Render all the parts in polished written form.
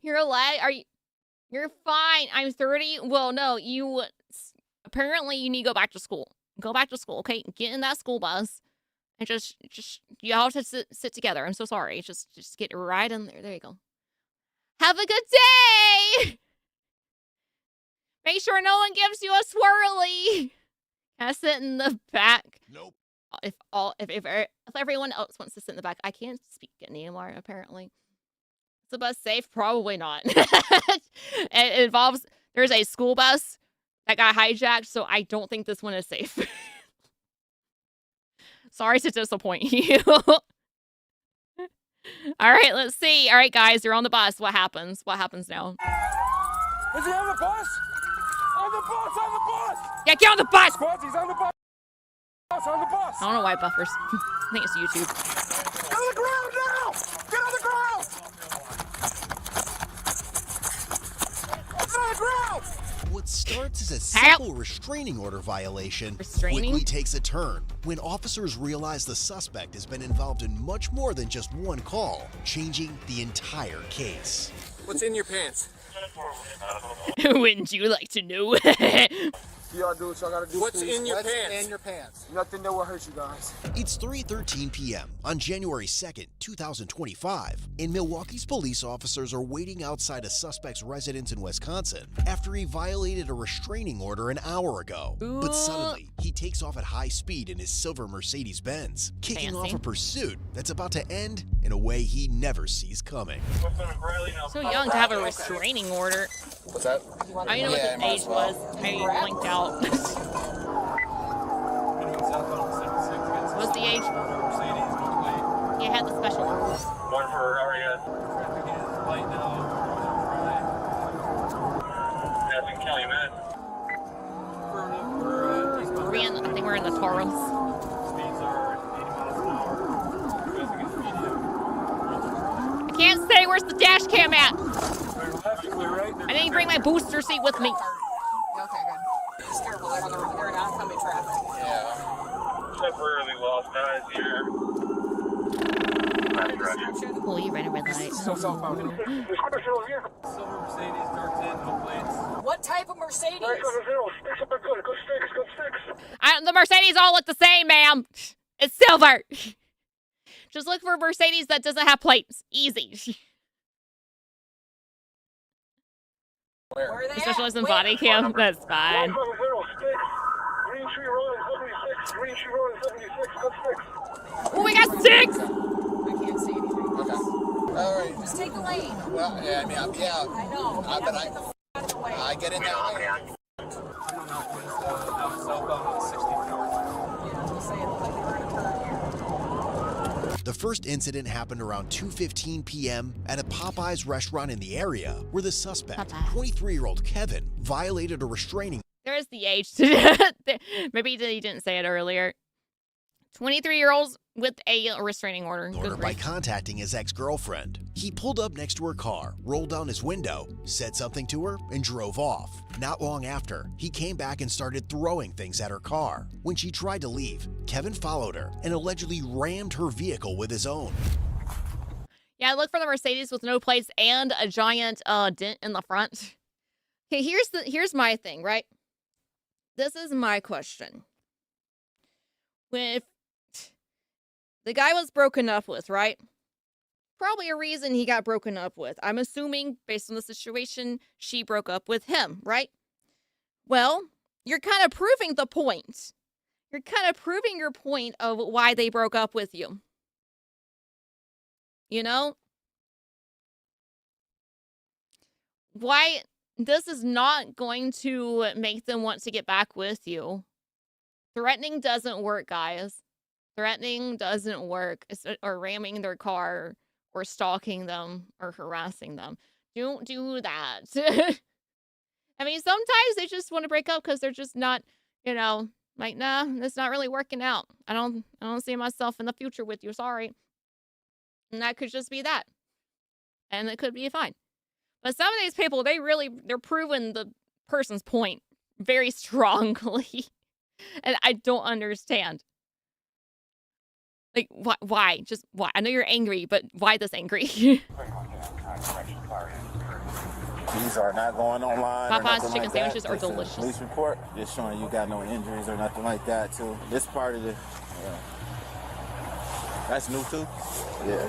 You're alive? Are you? You're fine. I'm 30. Well, no, you... Apparently, you need to go back to school. Go back to school, okay? Get in that school bus. And just you all have to sit together. I'm so sorry. Just get right in there. There you go. Have a good day! Make sure no one gives you a swirly. Can I sit in the back? Nope. If everyone else wants to sit in the back, I can't speak anymore, apparently. Is the bus safe? Probably not. It involves, there's a school bus that got hijacked, so I don't think this one is safe. Sorry to disappoint you. All right, let's see. All right, guys, you're on the bus. What happens? What happens now? Is he on the bus? On the bus! On the bus! Yeah, get on the bus! Squads, he's on the bus! On the bus! I don't know why buffers. I think it's YouTube. Get on the ground now! Get on the ground! Get on the ground! What starts as a simple restraining order violation quickly takes a turn when officers realize the suspect has been involved in much more than just one call, changing the entire case. What's in your pants? Wouldn't you like to know? Y'all do what y'all gotta do. What's in your pants? In your pants. Nothing that will hurt you guys. It's 3:13 p.m. on January 2nd, 2025, and Milwaukee's police officers are waiting outside a suspect's residence in Wisconsin after he violated a restraining order an hour ago. But suddenly, he takes off at high speed in his silver Mercedes-Benz, kicking off a pursuit that's about to end in a way he never sees coming. So young to have a restraining order. What's that? I didn't know what the age was. I blinked out. What's the age? Yeah, had the special rules. One for area. That's in Calumet. I think we're in the Taurus. I can't say where's the dash cam at. I didn't bring my booster seat with me. Okay, good. It's terrible. They're in oncoming traffic. Yeah. Temporarily lost eyes here. Oh, you ran a red light. Silver Mercedes, dark tin, no plates. What type of Mercedes? The Mercedes all look the same, ma'am. It's silver. Just look for a Mercedes that doesn't have plates. Easy. Where are they Specialism body cam. That's fine. Oh, we got 6. I can't see anything. Okay. All right. Just take the lane. Well, yeah, I mean, yeah. I know. But I get in that lane. The first incident happened around 2:15 p.m. at a Popeyes restaurant in the area where the suspect, 23-year-old Kevin, violated a restraining. There's the age. Maybe he didn't say it earlier. 23-year-olds with a restraining order. By contacting his ex-girlfriend. He pulled up next to her car, rolled down his window, said something to her, and drove off. Not long after, he came back and started throwing things at her car. When she tried to leave, Kevin followed her and allegedly rammed her vehicle with his own. Yeah, look for the Mercedes with no plates and a giant dent in the front. Okay, here's my thing, right? This is my question. If the guy was broken up with, right? Probably a reason he got broken up with. I'm assuming, based on the situation, she broke up with him, right? Well, you're kind of proving the point. You're kind of proving your point of why they broke up with you. You know? Why this is not going to make them want to get back with you. Threatening doesn't work, guys. Threatening doesn't work. Or ramming their car, or stalking them, or harassing them. Don't do that. I mean, sometimes they just want to break up because they're just not, you know, like, nah, it's not really working out. I don't see myself in the future with you. Sorry. And that could just be that. And it could be fine. But some of these people, they're proving the person's point very strongly. And I don't understand. Like, why? Just why? I know you're angry, but why this angry? These are not going online. or Popeye's nothing chicken like that. sandwiches are Just a delicious. Police report just showing you got no injuries or nothing like that too. This part of the that's new too. Yeah.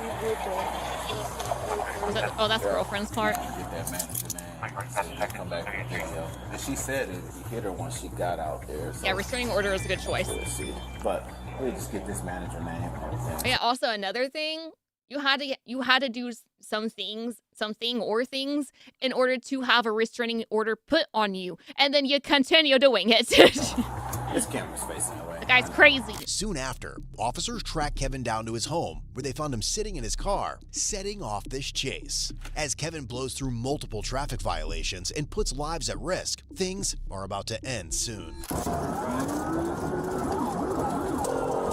Oh, that's girlfriend's part. Get that manager name. So you come back with the video. And she said it. He hit her once she got out there. So Yeah, restraining order is a good choice. we'll see. But we just get this manager name and everything. Yeah. Also, another thing, you had to do something or things in order to have a restraining order put on you, and then you continue doing it. This camera's facing away. The guy's crazy. Soon after, officers tracked Kevin down to his home, where they found him sitting in his car, setting off this chase. As Kevin blows through multiple traffic violations and puts lives at risk, things are about to end soon.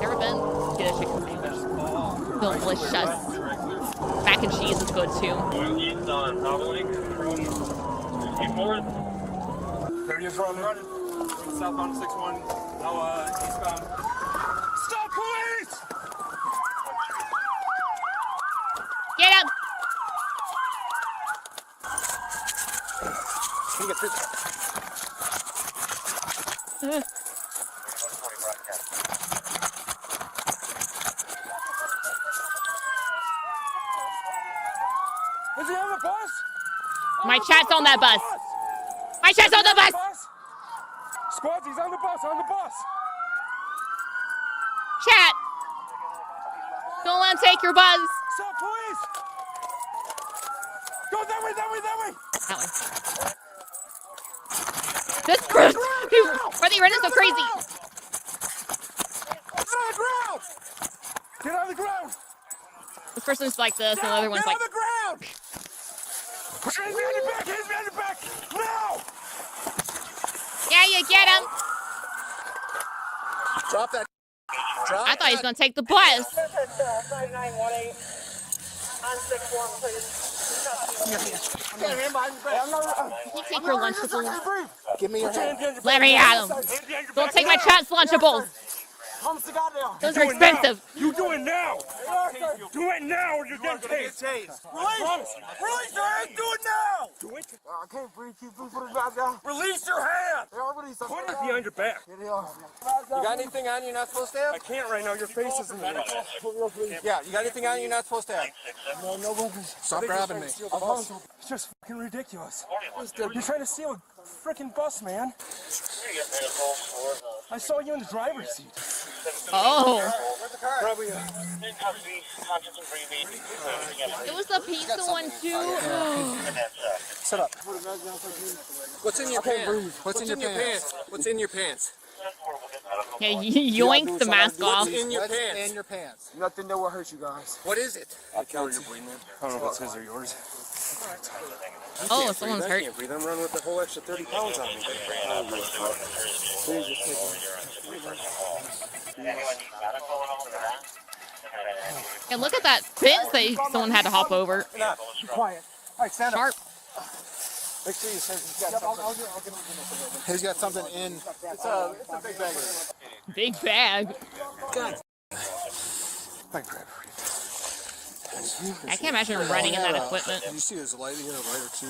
Never been to get a chicken sandwich. Delicious. Mac and cheese is good too. East on Probably. 54th. There he is running. Southbound 61. Now, eastbound. Stop, police! Get him! Can you get through? Is he on the bus? My chat's on that bus. My chat's on the bus. Squads, he's on the bus, on the bus. Chat. Don't let him take your buzz. Stop, police! Go that way, that way, that way! That way. This Why are they running so crazy? Get on the ground! Get on the ground! This person's like this, and the other one's Get like. on the ground! Put your hands behind your back! Hands behind your back! Now! Yeah, you get him. Drop that. Drop I thought he was that. gonna take the bus. 5918 on 61, please. You take your Lunchables. Give me your hand. Let me at them. Don't take my chat's Lunchables. Those are expensive. You do it now! Do it now or you're getting tased! Release! Release your hand! Do it now! Do it! I can't breathe. Keep put it back down. Release your hand! Put it behind your back. Get it off. You got anything on you not supposed to have? I can't right now. Your face is in the way. Yeah, you got anything on you not supposed to have? No weapons. Stop grabbing me. It's just fucking ridiculous. You're trying to steal a freaking bus, man. I saw you in the driver's seat. Oh. Probably. It was the pizza one too. Sit up. What's in your pants? What's in your pants? What's in your pants? Yeah, yoink the mask off. What's in your pants? In your pants. Nothing that will hurt you guys. What is it? I don't know if it's his or yours. Oh, someone's hurt. Breathe. I'm running with the whole extra 30 pounds on me. Yeah, look at that fence that someone had to hop over. Be quiet. All right, stand Sharp. up. Make sure you say you got something. He's got something in. It's a big bag. Big bag. God. I grab it. I can't imagine running in that equipment. Did you see his light? He had a light or two.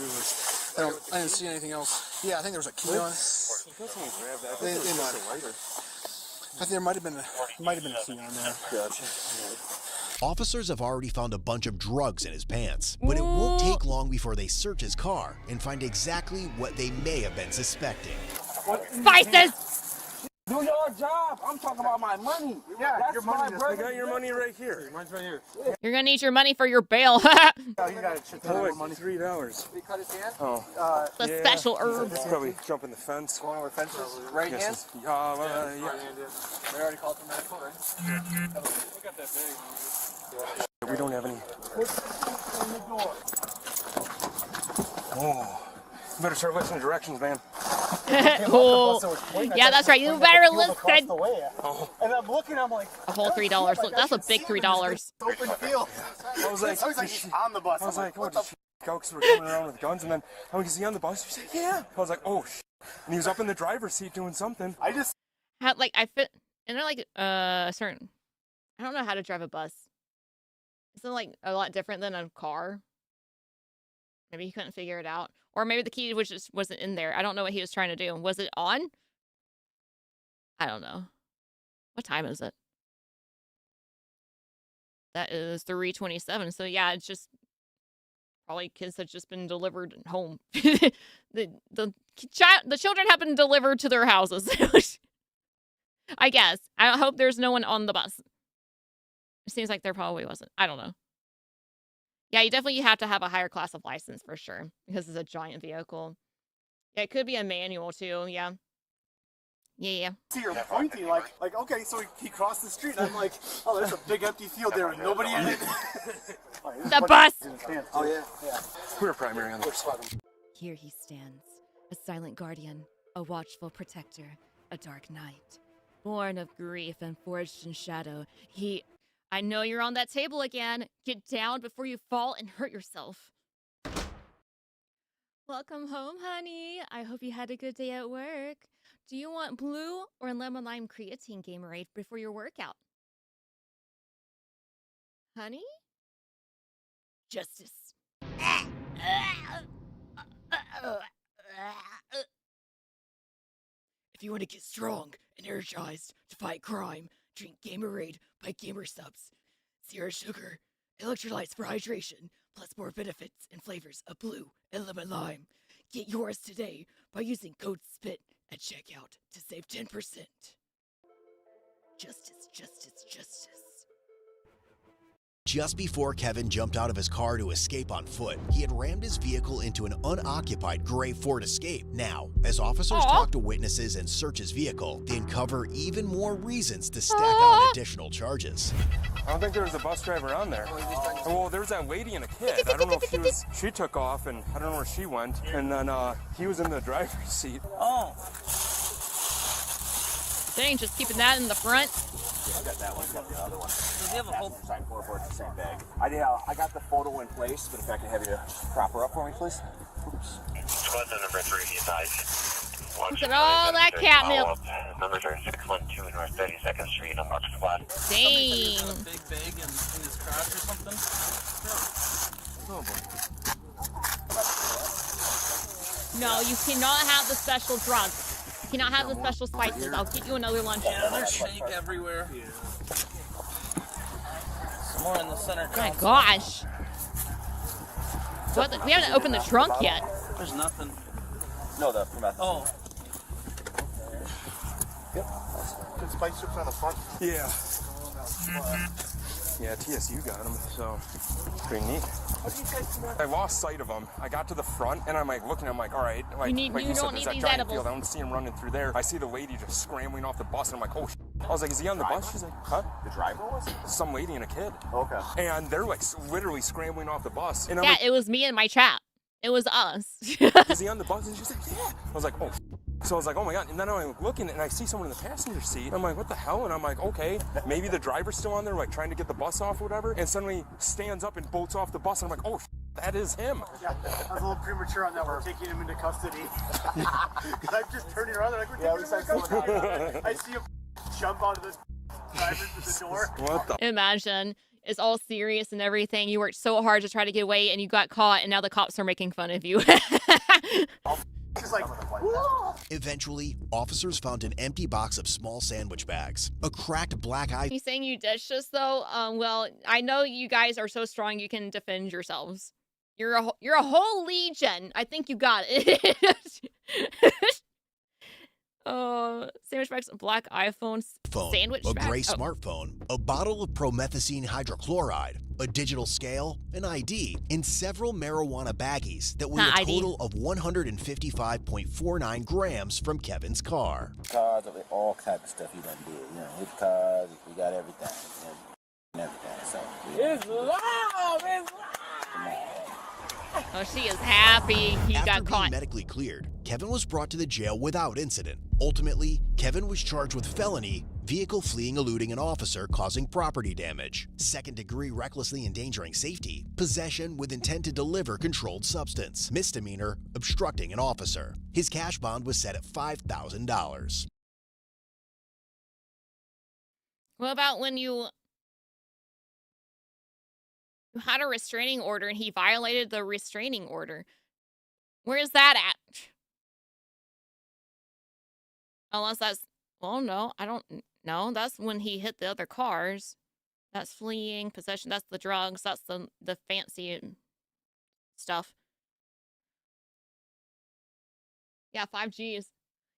I didn't see anything else. Yeah, I think there was a key on it. They might have. I think there might have been a key on there. Gotcha. Officers have already found a bunch of drugs in his pants, but it won't take long before they search his car and find exactly what they may have been suspecting. Spices! Do your job. I'm talking about my money. Yeah, that's your money. I got your money right here. Mine's right here. You're gonna need your money for your bail. You got a shit ton of money. $3. We cut his hand. Oh. The special herbs. It's probably jumping the fence. Going over fences. Right hand. Yeah. They already called for medical, right? We don't have any. Oh. You better start listening to directions, man. Oh. Yeah, that's right. You better listen. Oh. And I'm looking, I'm like, A whole $3. Look, that's a big $3. open field. I was like, he's on the bus. I was like, what the go? Because we're coming around with guns, and then, oh, is he on the bus? He said, yeah. I was like, oh, and he was up in the driver's seat doing something. I just Had like I fit, and they're like certain. I don't know how to drive a bus. Is it like a lot different than a car? Maybe he couldn't figure it out, Or maybe the key was just wasn't in there. I don't know what he was trying to do. Was it on? I don't know. What time is it? That is 3:27. So yeah, it's just probably kids had just been delivered home. the children have been delivered to their houses. I guess. I hope there's no one on the bus. It seems like there probably wasn't. I don't know. Yeah, you definitely have to have a higher class of license for sure because it's a giant vehicle. Yeah, it could be a manual too. Yeah. Yeah. See, you're pointing like, okay, so he crossed the street. I'm like, oh, there's a big empty field there with nobody in it. The bus! Oh, yeah. We're primary on the Here he stands, a silent guardian, a watchful protector, a dark knight. Born of grief and forged in shadow, I know you're on that table again. Get down before you fall and hurt yourself. Welcome home, honey. I hope you had a good day at work. Do you want blue or lemon lime creatine Gamerade before your workout? Honey? Justice. If you want to get strong and energized to fight crime, drink Gamerade by GamerSupps. Zero sugar, electrolytes for hydration, plus more benefits and flavors of blue and lemon lime. Get yours today by using code SPIT at checkout to save 10%. Justice, justice, justice. Just before Kevin jumped out of his car to escape on foot, he had rammed his vehicle into an unoccupied gray Ford Escape. Now, as officers talk to witnesses and search his vehicle, they uncover even more reasons to stack on additional charges. I don't think there was a bus driver on there. Well, there was that lady and a kid. I don't know if she took off, and I don't know where she went. And then he was in the driver's seat. Oh. Dang, just keeping that in the front. I got that one, I got the other one. Does he have a whole... Side four for the same bag. I got the photo in place, but if I can have you prop her up for me, please. Oops. Squad number 3, be advised. Look at all that catnip. Numbers are 612 North 32nd Street on Mark Squad. Dang. Got a big bag in his crotch or something? No, you cannot have the special drugs. You cannot have the special spices. I'll get you another lunch. Yeah, there's shake everywhere. Some more in the center. Oh my gosh. What we haven't opened the trunk yet. There's nothing. No, the promethazine. Oh. Good spice strips on the front. Yeah. Yeah, TSU got him, so pretty neat. I lost sight of him. I got to the front, and I'm like looking. I'm like, all right. Like, you said, don't there's need that these giant edibles. field. I don't see him running through there. I see the lady just scrambling off the bus, and I'm like, oh. I was like, is he on the bus? She's like, huh? The driver was? Some lady and a kid. Okay. And they're like literally scrambling off the bus. And I'm Yeah, like, it was me and my chat. It was us. is he on the bus? And she's like, yeah. I was like, oh. So I was like, oh my God. And then I'm looking and I see someone in the passenger seat. I'm like, what the hell? And I'm like, okay, maybe the driver's still on there, like trying to get the bus off or whatever. And suddenly stands up and bolts off the bus. And I'm like, oh, that is him. Yeah, I was a little premature on that. We're taking him into custody. I'm just turning around. They're like, we're taking him into custody. I see him jump out of this driver to the door. What the? Imagine. It's all serious and everything. You worked so hard to try to get away and you got caught and now the cops are making fun of you. Just like, Eventually, officers found an empty box of small sandwich bags, a cracked black eye. You saying you ditched us though? Well, I know you guys are so strong you can defend yourselves. You're a whole legion. I think you got it. Sandwich bags, black iPhone, sandwich a bag. gray smartphone, a bottle of promethazine hydrochloride, a digital scale, an ID, and several marijuana baggies that weigh a total of 155.49 grams from Kevin's car. Cars, all type of stuff he done did. You know, his cars, we got everything. And everything. So, It's loud! It's Oh, she is happy he After got being caught. medically cleared, Kevin was brought to the jail without incident. Ultimately, Kevin was charged with felony, vehicle fleeing eluding an officer causing property damage, second-degree recklessly endangering safety, possession with intent to deliver controlled substance, misdemeanor, obstructing an officer. His cash bond was set at $5,000. What about when you had a restraining order and he violated the restraining order? Where is that at? Unless that's, well, no, I don't know. That's when he hit the other cars. That's fleeing, possession, that's the drugs, that's the fancy stuff. Yeah, 5Gs.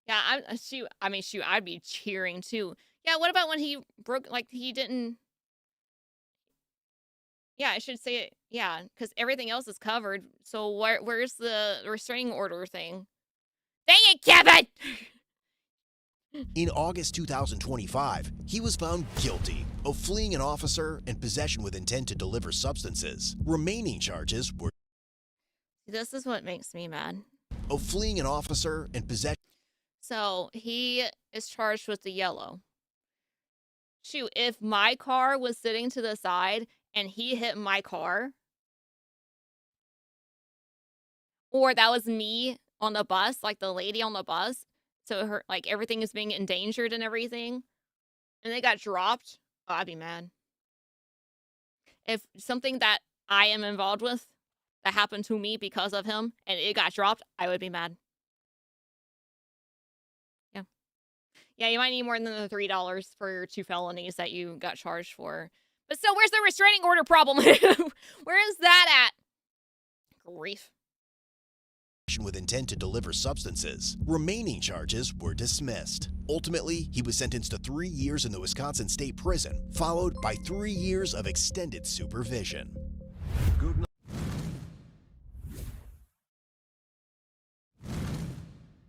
Yeah, shoot, I'd be cheering too. Yeah, what about when he broke, like, he didn't... Yeah, I should say it. Yeah, because everything else is covered. So where's the restraining order thing? Dang it, Kevin! In August 2025, he was found guilty of fleeing an officer and possession with intent to deliver substances. Remaining charges were This is what makes me mad. of fleeing an officer and possession. So he is charged with the yellow. Shoot, if my car was sitting to the side and he hit my car, or that was me on the bus, like the lady on the bus, so her, like, everything is being endangered and everything, and they got dropped, oh, I'd be mad. If something that I am involved with that happened to me because of him and it got dropped, I would be mad. Yeah. Yeah, you might need more than the $3 for your 2 felonies that you got charged for. But still, where's the restraining order problem? Where is that at? Grief. With intent to deliver substances. Remaining charges were dismissed. Ultimately, he was sentenced to 3 years in the Wisconsin State Prison, followed by 3 years of extended supervision.